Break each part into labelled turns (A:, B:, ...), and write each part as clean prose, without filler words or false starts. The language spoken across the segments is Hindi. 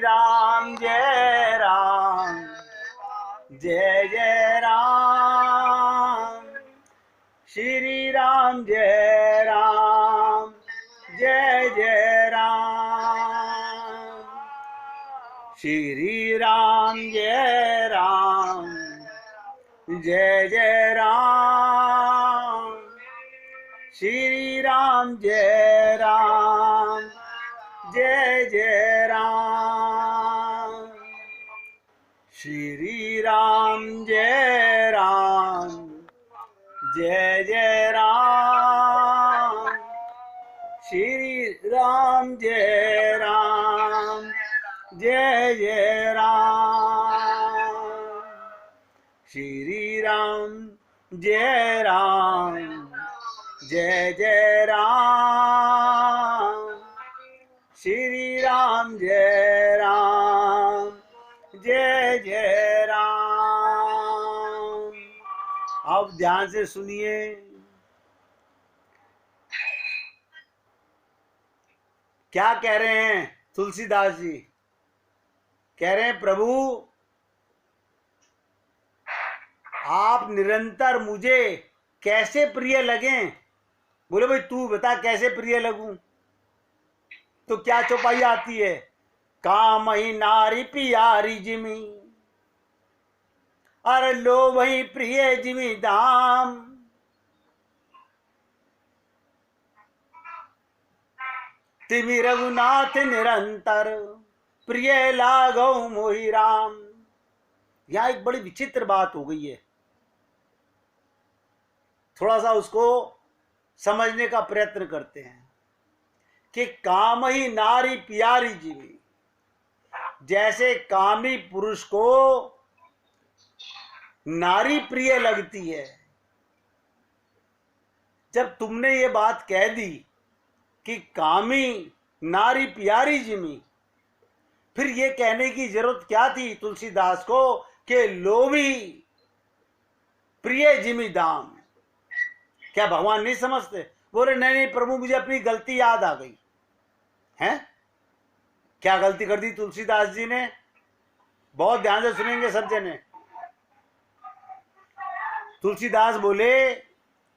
A: राम जय राम, जय जय राम। श्री राम जय राम, जय जय राम। श्री राम जय राम, जय जय राम। श्री राम जय राम, जय जय राम। श्री राम जय राम, जय जय राम। श्री राम जय राम, जय जय राम। श्री राम जय राम, जय जय राम। श्री राम जय राम, जय जय राम। अब ध्यान से सुनिए। क्या कह रहे हैं तुलसीदास जी? कह रहे हैं प्रभु आप निरंतर मुझे कैसे प्रिय लगें। बोले भाई तू बता कैसे प्रिय लगूं। तो क्या चौपाई आती है, काम ही नारी पियारी जिमी, अरे लो वही प्रिय जिमी दाम। तिमि रघुनाथ निरंतर, प्रिय लागो मोहि राम। यहां एक बड़ी विचित्र बात हो गई है, थोड़ा सा उसको समझने का प्रयत्न करते हैं कि काम ही नारी प्यारी जीवी। जैसे कामी पुरुष को नारी प्रिय लगती है, जब तुमने ये बात कह दी कि कामी नारी प्यारी जिमी, फिर ये कहने की जरूरत क्या थी तुलसीदास को कि लोभी प्रिय जिमी दाम। क्या भगवान नहीं समझते? बोले नहीं नहीं प्रभु मुझे अपनी गलती याद आ गई है। क्या गलती कर दी तुलसीदास जी ने? बहुत ध्यान से सुनेंगे सब जने। तुलसीदास बोले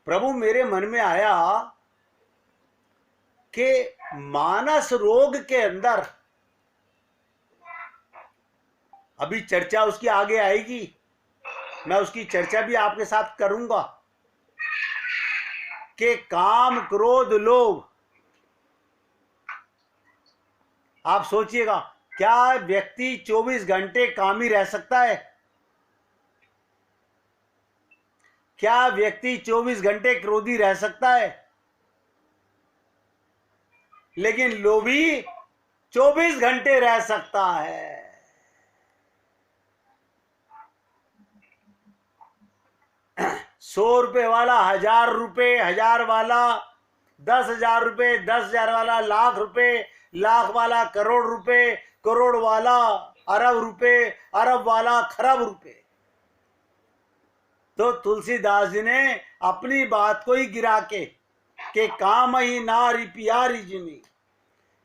A: प्रभु मेरे मन में आया कि मानस रोग के अंदर, अभी चर्चा उसकी आगे आएगी, मैं उसकी चर्चा भी आपके साथ करूंगा कि काम क्रोध लोभ। आप सोचिएगा क्या व्यक्ति 24 घंटे कामी रह सकता है? क्या व्यक्ति 24 घंटे क्रोधी रह सकता है? लेकिन लोभी 24 घंटे रह सकता है। ₹100 वाला 1000 रुपए, 1000 वाला 10,000 रुपए, 10,000 वाला लाख रुपए, लाख वाला करोड़ रुपए, करोड़ वाला अरब रुपए, अरब वाला खरब रुपए। तो तुलसीदास जी ने अपनी बात को ही गिरा के काम ही नारी प्यारी जिमी,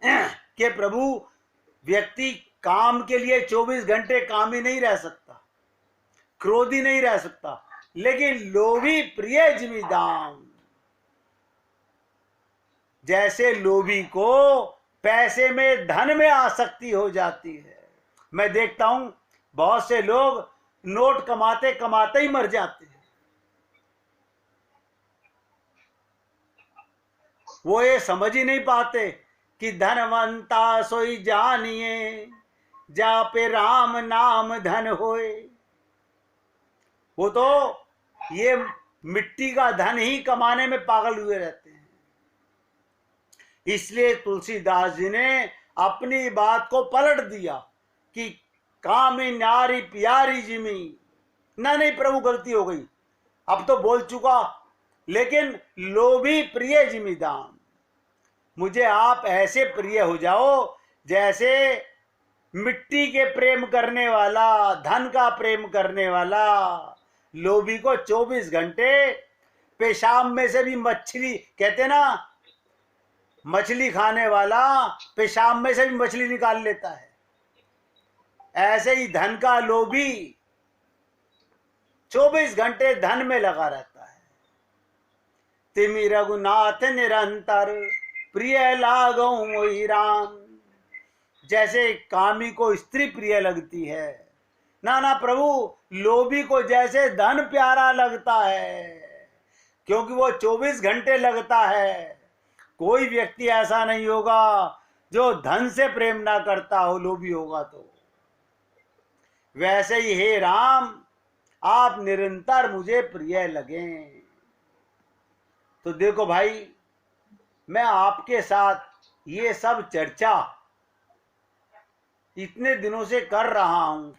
A: के प्रभु व्यक्ति काम के लिए 24 घंटे कामी नहीं रह सकता, क्रोधी नहीं रह सकता, लेकिन लोभी प्रिय जिमी दाम। जैसे लोभी को पैसे में धन में आसक्ति हो जाती है। मैं देखता हूं बहुत से लोग नोट कमाते कमाते ही मर जाते हैं। वो ये समझ ही नहीं पाते कि धनवंता सोई जानिए, जा पे राम नाम धन होए। वो तो ये मिट्टी का धन ही कमाने में पागल हुए रहते हैं। इसलिए तुलसीदास जी ने अपनी बात को पलट दिया कि कामी नारी प्यारी जिमी। ना नहीं प्रभु गलती हो गई, अब तो बोल चुका, लेकिन लोभी प्रिय जिमी दाम। मुझे आप ऐसे प्रिय हो जाओ जैसे मिट्टी के प्रेम करने वाला, धन का प्रेम करने वाला लोभी को 24 घंटे पेशाब में से भी मछली, कहते ना मछली खाने वाला पेशाब में से भी मछली निकाल लेता है। ऐसे ही धन का लोभी 24 घंटे धन में लगा रहता है। तिमि रघुनाथ निरंतर प्रिय लागो मोहि राम। जैसे कामी को स्त्री प्रिय लगती है, ना प्रभु लोभी को जैसे धन प्यारा लगता है, क्योंकि वो 24 घंटे लगता है। कोई व्यक्ति ऐसा नहीं होगा जो धन से प्रेम ना करता हो, लोभी होगा तो। वैसे ही हे राम, आप निरंतर मुझे प्रिय लगे। तो देखो भाई, मैं आपके साथ ये सब चर्चा इतने दिनों से कर रहा हूं।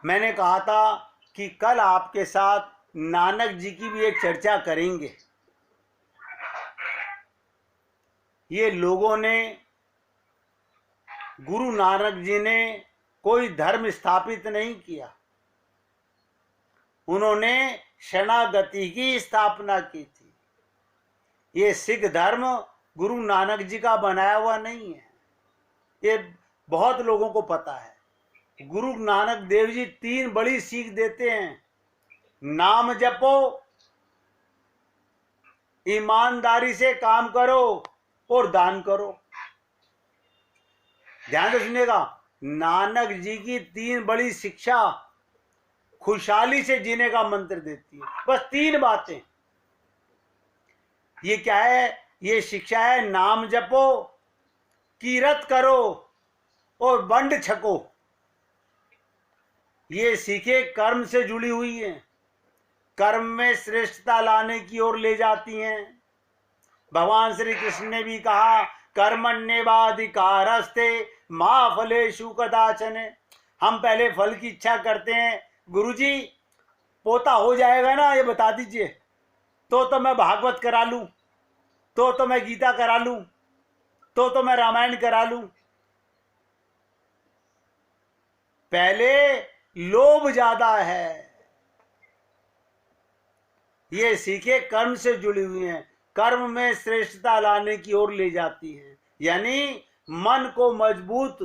A: मैंने कहा था कि कल आपके साथ नानक जी की भी एक चर्चा करेंगे। ये लोगों ने, गुरु नानक जी ने कोई धर्म स्थापित नहीं किया, उन्होंने शरणागति की स्थापना की थी। ये सिख धर्म गुरु नानक जी का बनाया हुआ नहीं है, ये बहुत लोगों को पता है। गुरु नानक देव जी 3 बड़ी सीख देते हैं। नाम जपो, ईमानदारी से काम करो और दान करो। ध्यान से सुनिएगा, नानक जी की 3 बड़ी शिक्षा खुशहाली से जीने का मंत्र देती है। बस 3 बातें। ये क्या है? ये शिक्षा है, नाम जपो, कीरत करो और बंड छको। ये सीखे कर्म से जुड़ी हुई हैं, कर्म में श्रेष्ठता लाने की ओर ले जाती हैं। भगवान श्री कृष्ण ने भी कहा, कर्मण्येवाधिकारस्ते मा फलेषु कदाचन। हम पहले फल की इच्छा करते हैं। गुरुजी पोता हो जाएगा ना, ये बता दीजिए, तो मैं भागवत करा लूं, तो मैं गीता करा लूं, तो मैं रामायण करा लूं। पहले लोभ ज्यादा है। ये सीखे कर्म से जुड़ी हुई हैं, कर्म में श्रेष्ठता लाने की ओर ले जाती हैं। यानी मन को मजबूत,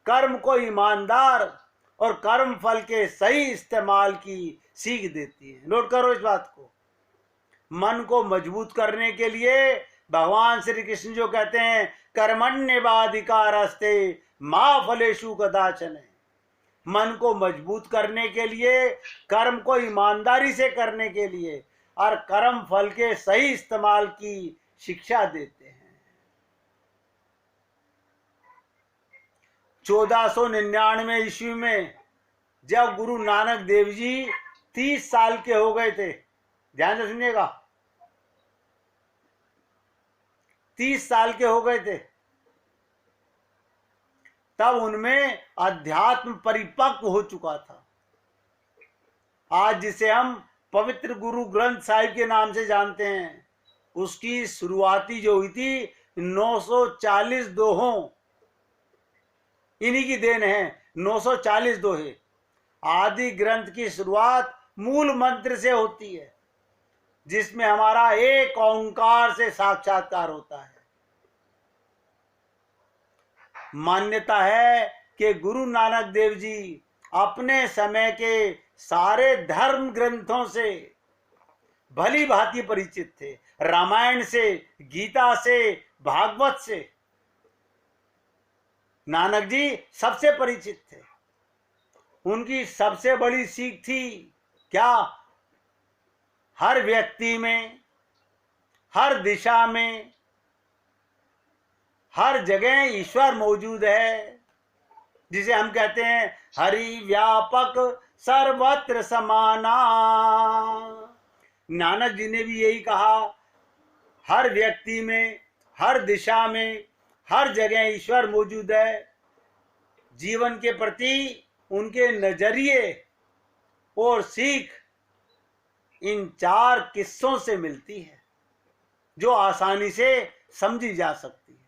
A: कर्म को ईमानदार और कर्म फल के सही इस्तेमाल की सीख देती है। नोट करो इस बात को। मन को मजबूत करने के लिए भगवान श्री कृष्ण जो कहते हैं, कर्मण्येवाधिकारस्ते मा फलेषु कदाचन। मन को मजबूत करने के लिए, कर्म को ईमानदारी से करने के लिए और कर्म फल के सही इस्तेमाल की शिक्षा देते हैं। 1499 ईस्वी में जब गुरु नानक देव जी 30 साल के हो गए थे, ध्यान से सुनिएगा, 30 साल के हो गए थे, तब उनमें अध्यात्म परिपक्व हो चुका था। आज जिसे हम पवित्र गुरु ग्रंथ साहिब के नाम से जानते हैं, उसकी शुरुआती जो हुई थी 940 दोहों, इन्हीं की देन है। 940 दोहे। आदि ग्रंथ की शुरुआत मूल मंत्र से होती है, जिसमें हमारा एक ओंकार से साक्षात्कार होता है। मान्यता है कि गुरु नानक देव जी अपने समय के सारे धर्म ग्रंथों से भली भांति परिचित थे। रामायण से, गीता से, भागवत से नानक जी सबसे परिचित थे। उनकी सबसे बड़ी सीख थी क्या? हर व्यक्ति में, हर दिशा में, हर जगह ईश्वर मौजूद है, जिसे हम कहते हैं हरि व्यापक सर्वत्र समाना। नानक जी ने भी यही कहा, हर व्यक्ति में, हर दिशा में, हर जगह ईश्वर मौजूद है। जीवन के प्रति उनके नजरिए और सीख इन 4 किस्सों से मिलती है, जो आसानी से समझी जा सकती है।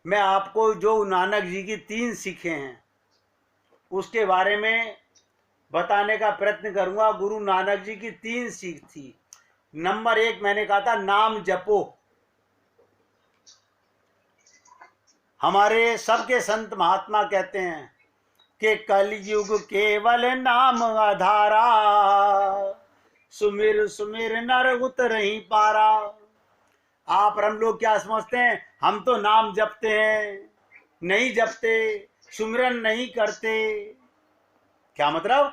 A: मैं आपको जो नानक जी की 3 सीखें हैं उसके बारे में बताने का प्रयत्न करूंगा। गुरु नानक जी की 3 सीख थी। नंबर 1 मैंने कहा था, नाम जपो। हमारे सबके संत महात्मा कहते हैं कि कलयुग केवल नाम आधारा, सुमिर सुमिर नर उतरहि पारा। आप और हम लोग क्या समझते हैं, हम तो नाम जपते हैं, नहीं जपते, सुमिरन नहीं करते। क्या मतलब?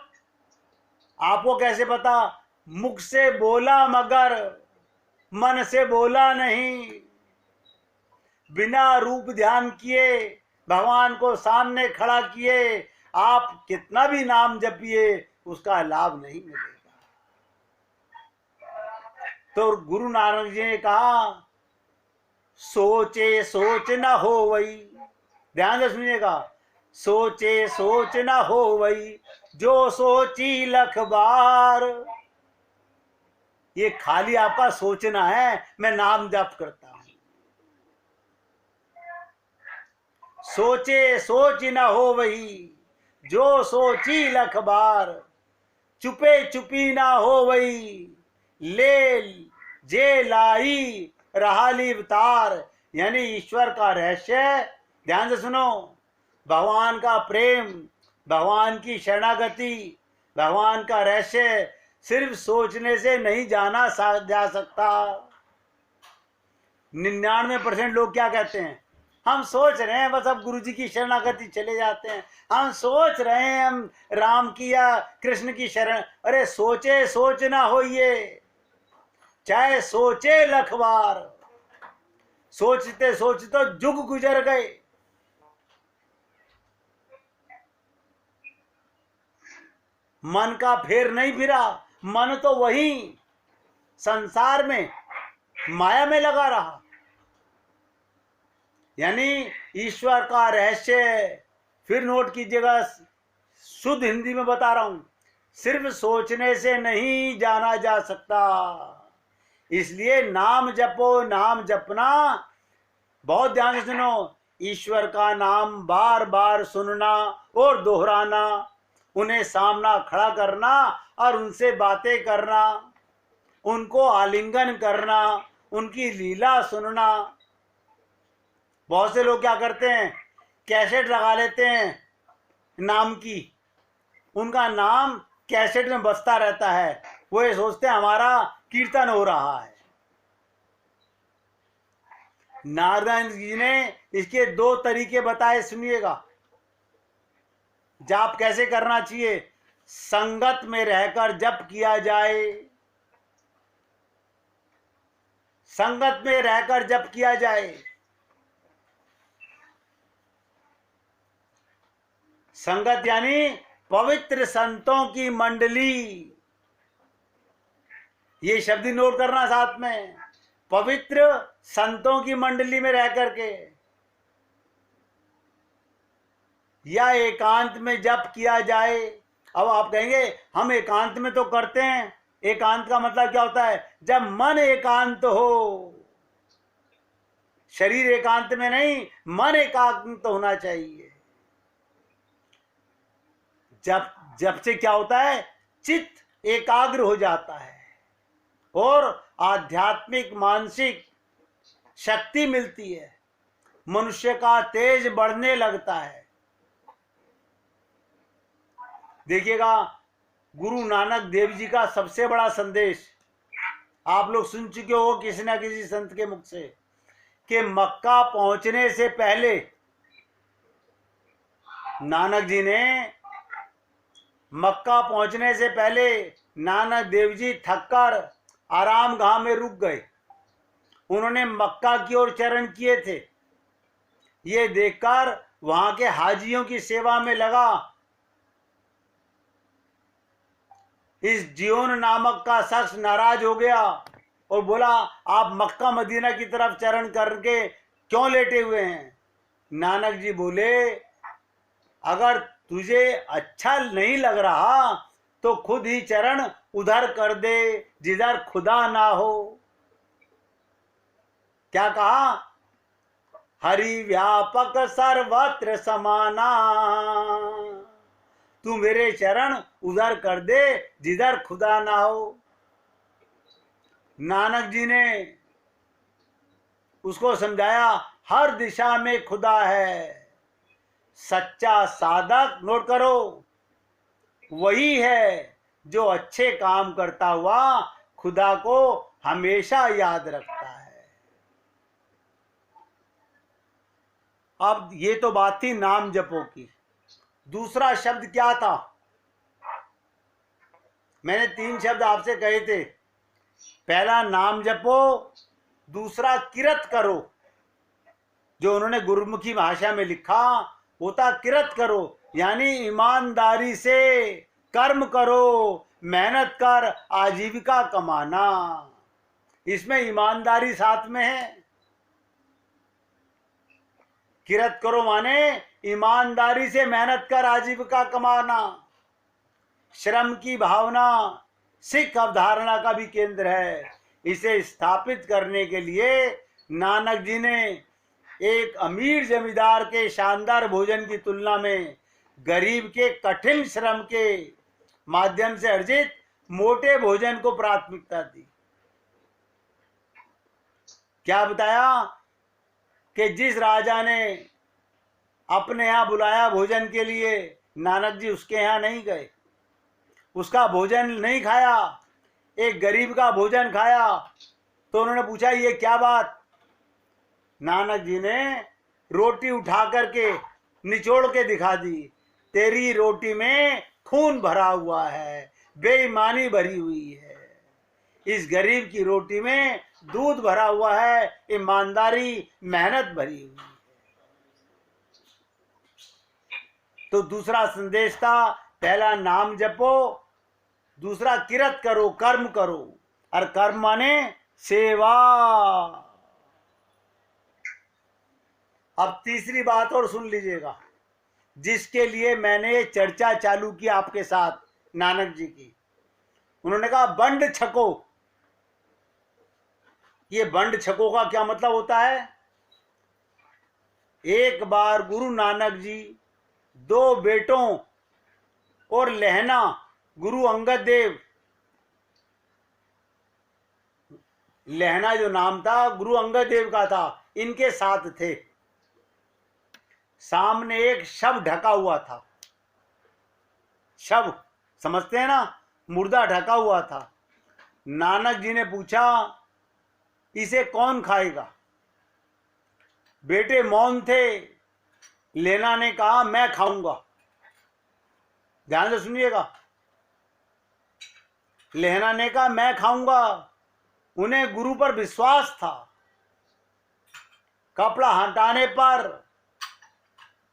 A: आपको कैसे पता? मुख से बोला मगर मन से बोला नहीं। बिना रूप ध्यान किए, भगवान को सामने खड़ा किए, आप कितना भी नाम जपिए उसका लाभ नहीं मिलेगा। तो गुरु नानक जी ने कहा, सोचे सोच न हो वही, ध्यान से सुनिएगा, सोचे सोच न हो वही, जो सोची लख बार। ये खाली आपका सोचना है, मैं नाम जप करता हूं। सोचे सोच न हो वही, जो सोची लख बार। चुपे चुपी ना हो वही, ले जे लाई रहाली अवतार। यानी ईश्वर का रहस्य, ध्यान से सुनो, भगवान का प्रेम, भगवान की शरणागति, भगवान का रहस्य सिर्फ सोचने से नहीं जाना जा सकता। 99% लोग क्या कहते हैं, हम सोच रहे हैं बस अब गुरु जी की शरणागति चले जाते हैं, हम सोच रहे हैं हम राम की या कृष्ण की शरण। अरे सोचे सोच ना होइए, चाहे सोचे लख बार। सोचते सोचते तो जुग गुजर गए। मन का फेर नहीं फिरा, मन तो वही संसार में माया में लगा रहा। यानी ईश्वर का रहस्य, फिर नोट कीजिएगा, शुद्ध हिंदी में बता रहा हूं, सिर्फ सोचने से नहीं जाना जा सकता। इसलिए नाम जपो, नाम जपना बहुत ध्यान से सुनो। ईश्वर का नाम बार बार सुनना और दोहराना, उन्हें सामना खड़ा करना और उनसे बातें करना, उनको आलिंगन करना, उनकी लीला सुनना। बहुत से लोग क्या करते हैं, कैसेट लगा लेते हैं नाम की, उनका नाम कैसेट में बजता रहता है, वो ये सोचते हैं हमारा कीर्तन हो रहा है। नारायण जी ने इसके 2 तरीके बताए, सुनिएगा। जाप कैसे करना चाहिए? संगत में रहकर जप किया जाए, संगत में रहकर जप किया जाए। संगत यानी पवित्र संतों की मंडली। ये शब्द नोट करना साथ में, पवित्र संतों की मंडली में रह करके, या एकांत में जप किया जाए। अब आप कहेंगे हम एकांत में तो करते हैं, एकांत का मतलब क्या होता है? जब मन एकांत हो, शरीर एकांत में नहीं, मन एकांत होना चाहिए। जब से क्या होता है? चित्त एकाग्र हो जाता है और आध्यात्मिक मानसिक शक्ति मिलती है, मनुष्य का तेज बढ़ने लगता है। देखिएगा, गुरु नानक देव जी का सबसे बड़ा संदेश आप लोग सुन चुके हो किसी ना किसी संत के मुख से, कि मक्का पहुंचने से पहले नानक जी ने, मक्का पहुंचने से पहले नानक देव जी थककर आराम गाह में रुक गए। उन्होंने मक्का की ओर चरण किए थे। ये देखकर वहां के हाजियों की सेवा में लगा इस जियोन नामक का शख्स नाराज हो गया और बोला, आप मक्का मदीना की तरफ चरण करके क्यों लेटे हुए हैं? नानक जी बोले, अगर तुझे अच्छा नहीं लग रहा तो खुद ही चरण उधर कर दे जिधर खुदा ना हो। क्या कहा? हरि व्यापक सर्वत्र समाना, तू मेरे चरण उधर कर दे जिधर खुदा ना हो। नानक जी ने उसको समझाया हर दिशा में खुदा है। सच्चा साधक, नोट करो, वही है जो अच्छे काम करता हुआ खुदा को हमेशा याद रखता है। अब ये तो बात थी नाम जपो की। दूसरा शब्द क्या था? मैंने 3 शब्द आपसे कहे थे। पहला नाम जपो, दूसरा किरत करो, जो उन्होंने गुरुमुखी भाषा में लिखा वो था किरत करो, यानी ईमानदारी से कर्म करो, मेहनत कर आजीविका कमाना। इसमें ईमानदारी साथ में है। किरत करो माने ईमानदारी से मेहनत कर आजीविका कमाना। श्रम की भावना सिख अवधारणा का भी केंद्र है। इसे स्थापित करने के लिए नानक जी ने एक अमीर जमींदार के शानदार भोजन की तुलना में गरीब के कठिन श्रम के माध्यम से अर्जित मोटे भोजन को प्राथमिकता दी। क्या बताया कि जिस राजा ने अपने यहां बुलाया भोजन के लिए, नानक जी उसके यहां नहीं गए, उसका भोजन नहीं खाया, एक गरीब का भोजन खाया। तो उन्होंने पूछा ये क्या बात? नानक जी ने रोटी उठा करके निचोड़ के दिखा दी। तेरी रोटी में खून भरा हुआ है, बेईमानी भरी हुई है। इस गरीब की रोटी में दूध भरा हुआ है, ईमानदारी मेहनत भरी हुई है। तो दूसरा संदेश था, पहला नाम जपो, दूसरा किरत करो, कर्म करो। और कर्म माने सेवा। अब तीसरी बात और सुन लीजिएगा, जिसके लिए मैंने चर्चा चालू की आपके साथ नानक जी की। उन्होंने कहा बंड छको। ये बंड छको का क्या मतलब होता है? एक बार गुरु नानक जी 2 बेटों और लहना गुरु अंगद देव, लहना जो नाम था गुरु अंगद देव का था, इनके साथ थे। सामने एक शव ढका हुआ था। शव समझते हैं ना, मुर्दा ढका हुआ था। नानक जी ने पूछा इसे कौन खाएगा? बेटे मौन थे। लेना ने कहा मैं खाऊंगा। ध्यान से सुनिएगा। लेना ने कहा मैं खाऊंगा। उन्हें गुरु पर विश्वास था। कपड़ा हटाने पर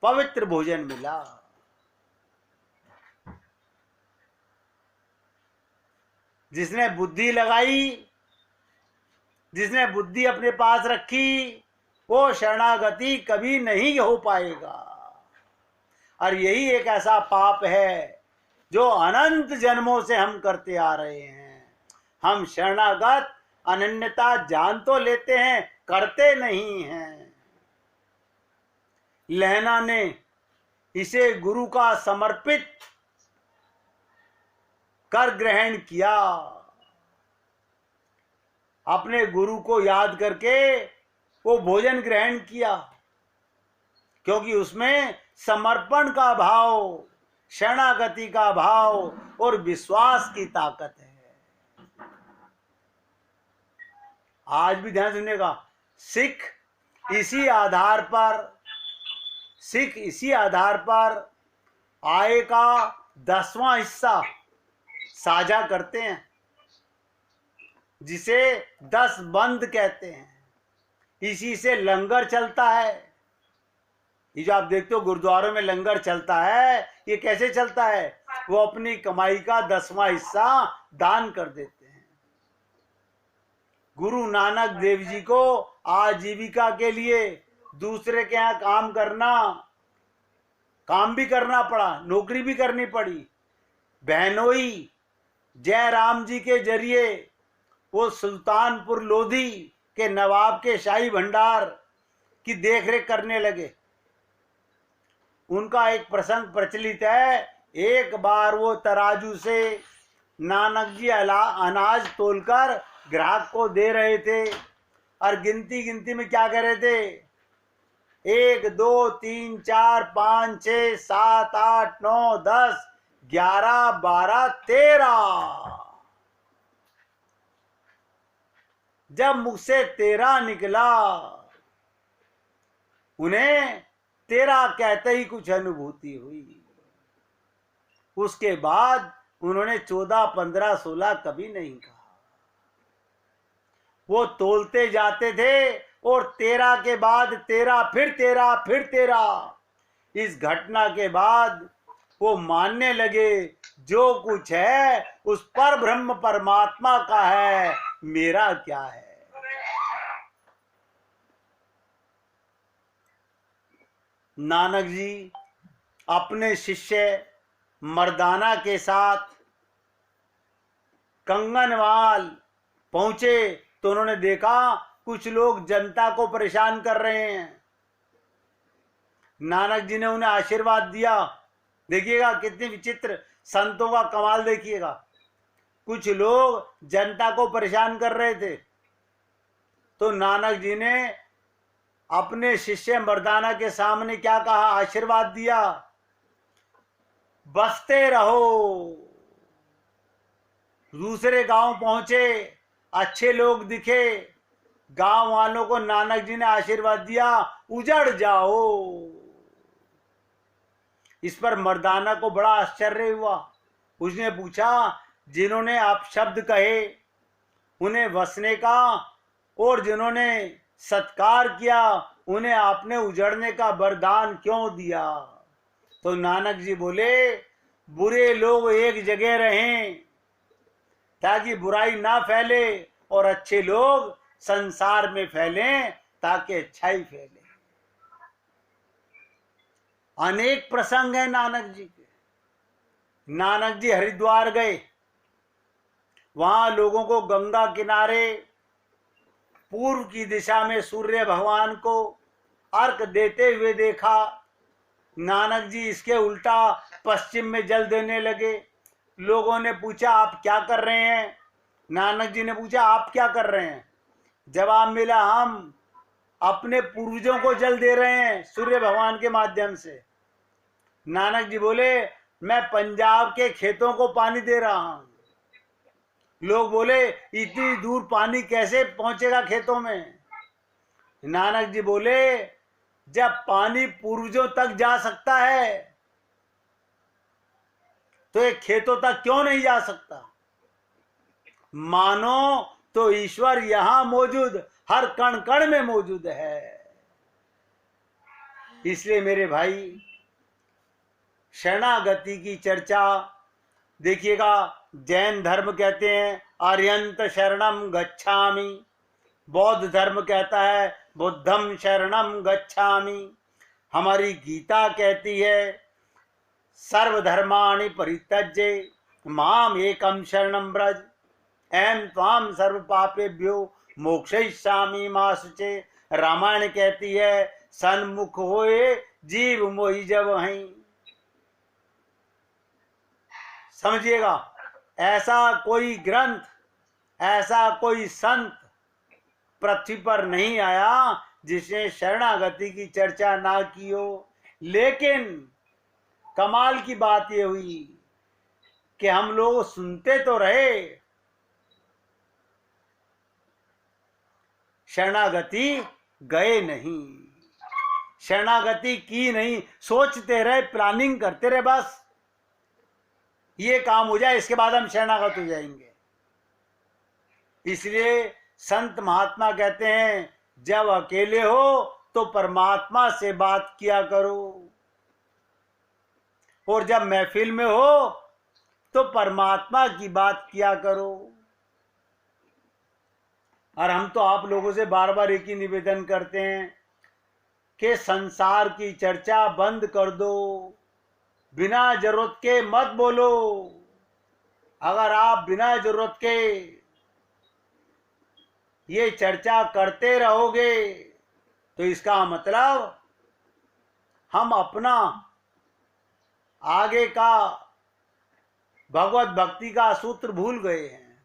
A: पवित्र भोजन मिला। जिसने बुद्धि लगाई, जिसने बुद्धि अपने पास रखी, वो शरणागति कभी नहीं हो पाएगा। और यही एक ऐसा पाप है जो अनंत जन्मों से हम करते आ रहे हैं। हम शरणागत अनन्यता जान तो लेते हैं, करते नहीं हैं। लहना ने इसे गुरु का समर्पित कर ग्रहण किया। अपने गुरु को याद करके वो भोजन ग्रहण किया, क्योंकि उसमें समर्पण का भाव, शरणागति का भाव और विश्वास की ताकत है। आज भी ध्यान सुनिएगा, सिख इसी आधार पर आय का 10वां हिस्सा साझा करते हैं, जिसे 10 बंद कहते हैं। इसी से लंगर चलता है। ये जो आप देखते हो गुरुद्वारों में लंगर चलता है, ये कैसे चलता है? वो अपनी कमाई का 10वां हिस्सा दान कर देते हैं। गुरु नानक देव जी को आजीविका के लिए दूसरे के यहाँ काम भी करना पड़ा, नौकरी भी करनी पड़ी। बहनोई जयराम जी के जरिए वो सुल्तानपुर लोधी के नवाब के शाही भंडार की देखरेख करने लगे। उनका एक प्रसंग प्रचलित है। एक बार वो तराजू से नानक जी अनाज तोलकर ग्राहक को दे रहे थे। और गिनती गिनती में क्या कह रहे थे, 1 2 3 4 5 6 7 8 9 10 11 12 13। जब मुख से 13 निकला, उन्हें 13 कहते ही कुछ अनुभूति हुई। उसके बाद उन्होंने 14 15 16 कभी नहीं कहा। वो तोलते जाते थे और 13 के बाद 13, फिर 13, फिर 13। इस घटना के बाद वो मानने लगे जो कुछ है उस पर ब्रह्म परमात्मा का है, मेरा क्या है। नानक जी अपने शिष्य मर्दाना के साथ कंगनवाल पहुंचे तो उन्होंने देखा कुछ लोग जनता को परेशान कर रहे हैं। नानक जी ने उन्हें आशीर्वाद दिया। देखिएगा कितनी विचित्र संतों का कमाल, देखिएगा। कुछ लोग जनता को परेशान कर रहे थे तो नानक जी ने अपने शिष्य मर्दाना के सामने क्या कहा, आशीर्वाद दिया, बसते रहो। दूसरे गांव पहुंचे, अच्छे लोग दिखे, गांव वालों को नानक जी ने आशीर्वाद दिया, उजड़ जाओ। इस पर मर्दाना को बड़ा आश्चर्य हुआ। उसने पूछा, जिन्होंने आप शब्द कहे उन्हें बसने का और जिन्होंने सत्कार किया उन्हें आपने उजड़ने का वरदान क्यों दिया। तो नानक जी बोले, बुरे लोग एक जगह रहें ताकि बुराई ना फैले और अच्छे लोग संसार में फैलें ताकि अच्छाई फैले। अनेक प्रसंग हैं नानक जी के। नानक जी हरिद्वार गए, वहां लोगों को गंगा किनारे पूर्व की दिशा में सूर्य भगवान को अर्घ देते हुए देखा। नानक जी इसके उल्टा पश्चिम में जल देने लगे। लोगों ने पूछा, आप क्या कर रहे हैं। नानक जी ने पूछा, आप क्या कर रहे हैं। जवाब मिला, हम अपने पूर्वजों को जल दे रहे हैं सूर्य भगवान के माध्यम से। नानक जी बोले, मैं पंजाब के खेतों को पानी दे रहा हूं। लोग बोले, इतनी दूर पानी कैसे पहुंचेगा खेतों में। नानक जी बोले, जब पानी पूर्वजों तक जा सकता है तो ये खेतों तक क्यों नहीं जा सकता। मानो तो ईश्वर यहां मौजूद, हर कण कण में मौजूद है। इसलिए मेरे भाई, शरणागति की चर्चा देखिएगा। जैन धर्म कहते हैं आर्यंत शरणम गच्छामि, बौद्ध धर्म कहता है बुद्धम शरणम गच्छामि, हमारी गीता कहती है सर्वधर्माणि परित्यज्य माम एकम शरणम व्रज एम त्वाम सर्व पापेभ्यो मोक्षयिष्यामि मा शुचे। रामायण कहती है सन्मुख होए जीव मोहि जब वहीं। समझिएगा, ऐसा कोई ग्रंथ, ऐसा कोई संत पृथ्वी पर नहीं आया जिसने शरणागति की चर्चा ना की हो। लेकिन कमाल की बात यह हुई कि हम लोग सुनते तो रहे, शरणागति गए नहीं, शरणागति की नहीं। सोचते रहे, प्लानिंग करते रहे, बस ये काम हो जाए इसके बाद हम शरणागत हो जाएंगे। इसलिए संत महात्मा कहते हैं, जब अकेले हो तो परमात्मा से बात किया करो और जब महफिल में हो तो परमात्मा की बात किया करो। और हम तो आप लोगों से बार बार एक ही निवेदन करते हैं कि संसार की चर्चा बंद कर दो, बिना जरूरत के मत बोलो। अगर आप बिना जरूरत के ये चर्चा करते रहोगे तो इसका मतलब हम अपना आगे का भगवत भक्ति का सूत्र भूल गए हैं।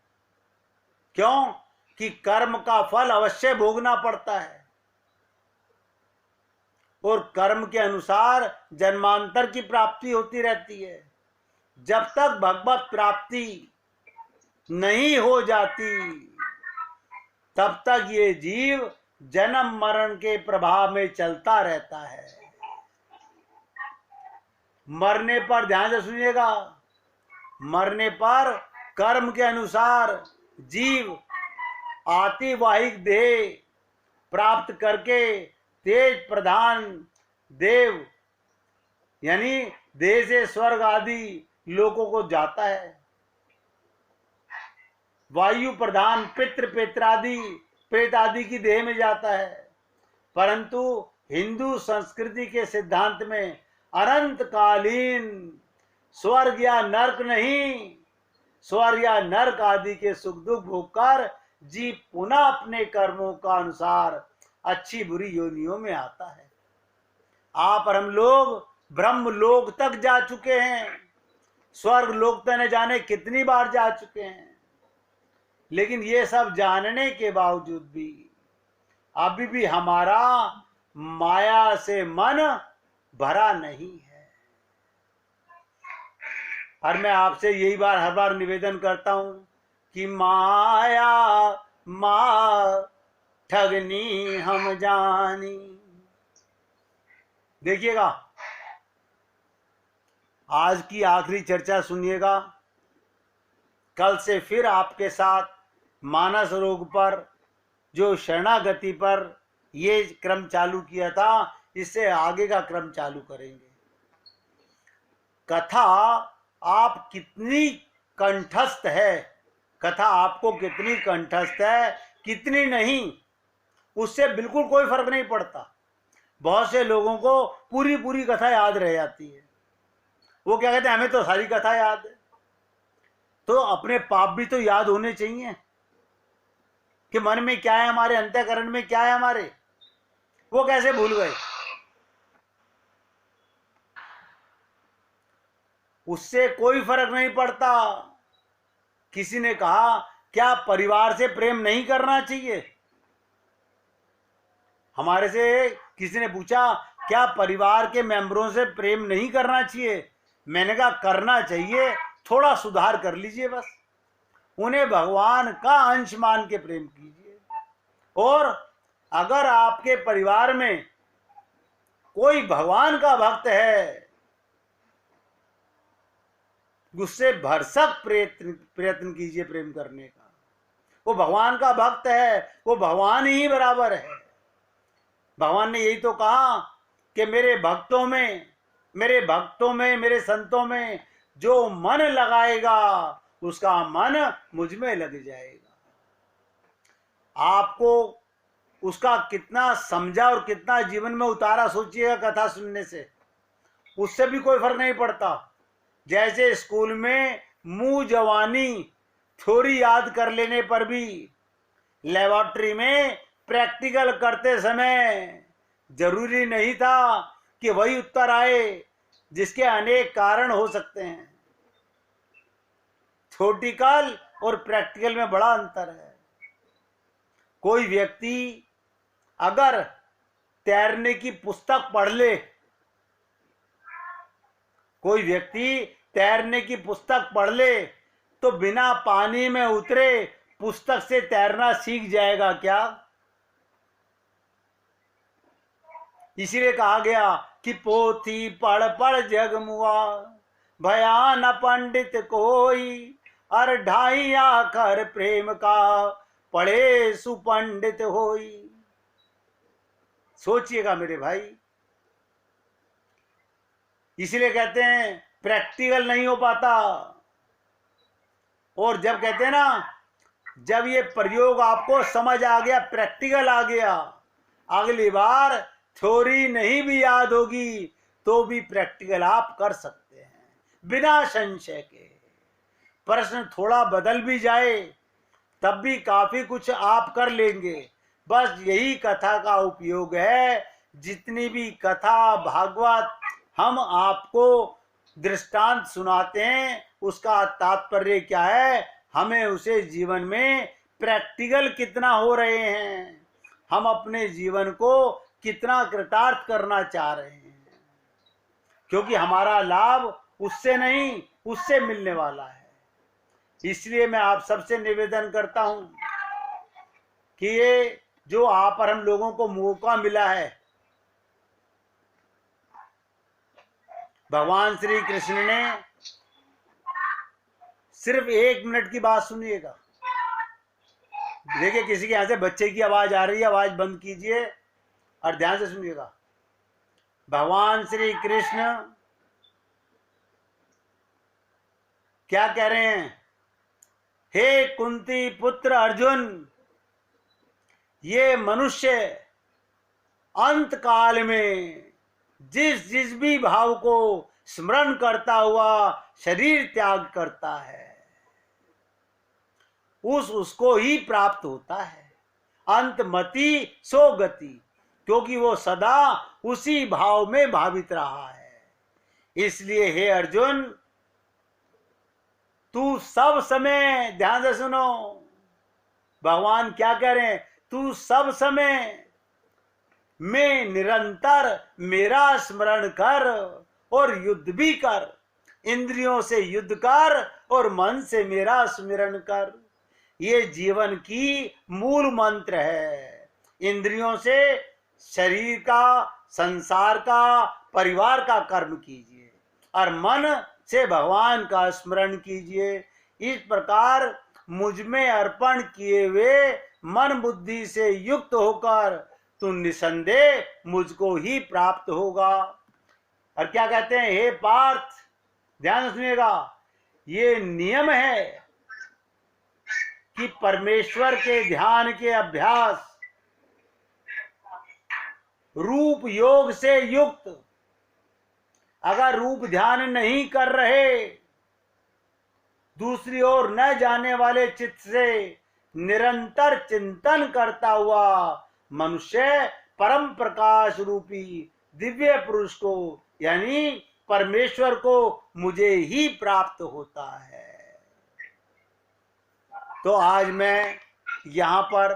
A: क्यों? कि कर्म का फल अवश्य भोगना पड़ता है और कर्म के अनुसार जन्मांतर की प्राप्ति होती रहती है। जब तक भगवत प्राप्ति नहीं हो जाती तब तक ये जीव जन्म मरण के प्रभाव में चलता रहता है। मरने पर ध्यान से सुनिएगा, मरने पर कर्म के अनुसार जीव आतिवाहिक देह प्राप्त करके तेज प्रधान देव यानी देह से स्वर्ग आदि लोकों को जाता है। वायु प्रधान पितृ पित्रादि प्रेत आदि की देह में जाता है। परंतु हिंदू संस्कृति के सिद्धांत में अनंतकालीन स्वर्ग या नरक नहीं, स्वर्ग या नरक आदि के सुख दुख भोगकर जीव पुनः अपने कर्मों का अनुसार अच्छी बुरी योनियों में आता है। आप और हम लोग ब्रह्म लोक तक जा चुके हैं, स्वर्ग लोक तक न जाने कितनी बार जा चुके हैं, लेकिन ये सब जानने के बावजूद भी अभी भी हमारा माया से मन भरा नहीं है। और मैं आपसे यही बार हर बार निवेदन करता हूं कि माया मा ठगनी हम जानी। देखिएगा, आज की आखिरी चर्चा सुनिएगा। कल से फिर आपके साथ मानस रोग पर, जो शरणागति पर ये क्रम चालू किया था, इससे आगे का क्रम चालू करेंगे। कथा आप कितनी कंठस्थ है, कथा आपको कितनी कंठस्थ है कितनी नहीं, उससे बिल्कुल कोई फर्क नहीं पड़ता। बहुत से लोगों को पूरी पूरी कथा याद रह जाती है। वो क्या कहते हैं, हमें तो सारी कथा याद है। तो अपने पाप भी तो याद होने चाहिए कि मन में क्या है, हमारे अंतःकरण में क्या है हमारे, वो कैसे भूल गए। उससे कोई फर्क नहीं पड़ता। किसी ने कहा क्या परिवार से प्रेम नहीं करना चाहिए, हमारे से किसी ने पूछा क्या परिवार के मेंबरों से प्रेम नहीं करना चाहिए। मैंने कहा करना चाहिए, थोड़ा सुधार कर लीजिए बस। उन्हें भगवान का अंश मान के प्रेम कीजिए। और अगर आपके परिवार में कोई भगवान का भक्त है, उससे भरसक प्रयत्न कीजिए प्रेम करने का। वो भगवान का भक्त है, वो भगवान ही बराबर है। भगवान ने यही तो कहा कि मेरे भक्तों में, मेरे संतों में जो मन लगाएगा उसका मन मुझ में लग जाएगा। आपको उसका कितना समझा और कितना जीवन में उतारा सोचिएगा कथा सुनने से, उससे भी कोई फर्क नहीं पड़ता। जैसे स्कूल में मुंह जवानी थ्योरी याद कर लेने पर भी लेबोरेटरी में प्रैक्टिकल करते समय जरूरी नहीं था कि वही उत्तर आए, जिसके अनेक कारण हो सकते हैं। थ्योरेटिकल और प्रैक्टिकल में बड़ा अंतर है। कोई व्यक्ति अगर तैरने की पुस्तक पढ़ ले, कोई व्यक्ति तैरने की पुस्तक पढ़ ले तो बिना पानी में उतरे पुस्तक से तैरना सीख जाएगा क्या? इसीलिए कहा गया कि पोथी पढ़ पढ़ जग मुआ, भया न पंडित कोई, अर ढाई आखर प्रेम का, पढ़े सुपंडित होई। सोचिएगा मेरे भाई, इसलिए कहते हैं प्रैक्टिकल नहीं हो पाता। और जब कहते हैं ना, जब ये प्रयोग आपको समझ आ गया, प्रैक्टिकल आ गया, अगली बार थ्योरी नहीं भी याद होगी तो भी प्रैक्टिकल आप कर सकते हैं बिना संशय के। प्रश्न थोड़ा बदल भी जाए तब भी काफी कुछ आप कर लेंगे। बस यही कथा का उपयोग है। जितनी भी कथा भागवत हम आपको दृष्टांत सुनाते हैं, उसका तात्पर्य क्या है, हमें उसे जीवन में प्रैक्टिकल कितना हो रहे हैं, हम अपने जीवन को कितना कृतार्थ करना चाह रहे हैं, क्योंकि हमारा लाभ उससे नहीं, उससे मिलने वाला है। इसलिए मैं आप सबसे निवेदन करता हूं कि ये जो आप पर हम लोगों को मौका मिला है, भगवान श्री कृष्ण ने सिर्फ 1 मिनट की बात सुनिएगा। देखिए किसी के यहां से बच्चे की आवाज आ रही है, आवाज बंद कीजिए और ध्यान से सुनिएगा। भगवान श्री कृष्ण क्या कह रहे हैं? हे कुंती पुत्र अर्जुन, ये मनुष्य अंत काल में जिस जिस भी भाव को स्मरण करता हुआ शरीर त्याग करता है, उसको ही प्राप्त होता है। अंतमति सो गति, क्योंकि वो सदा उसी भाव में भावित रहा है। इसलिए हे अर्जुन, तू सब समय, ध्यान से सुनो, भगवान क्या कह रहे हैं? तू सब समय में निरंतर मेरा स्मरण कर और युद्ध भी कर। इंद्रियों से युद्ध कर और मन से मेरा स्मरण कर। ये जीवन की मूल मंत्र है। इंद्रियों से शरीर का, संसार का, परिवार का कर्म कीजिए और मन से भगवान का स्मरण कीजिए। इस प्रकार मुझ में अर्पण किए हुए मन बुद्धि से युक्त होकर तू निसंदेह मुझको ही प्राप्त होगा। और क्या कहते हैं? हे पार्थ, ध्यान सुनिएगा, ये नियम है कि परमेश्वर के ध्यान के अभ्यास रूप योग से युक्त, अगर रूप ध्यान नहीं कर रहे, दूसरी ओर न जाने वाले चित्त से निरंतर चिंतन करता हुआ मनुष्य परम प्रकाश रूपी दिव्य पुरुष को, यानी परमेश्वर को, मुझे ही प्राप्त होता है। तो आज मैं यहाँ पर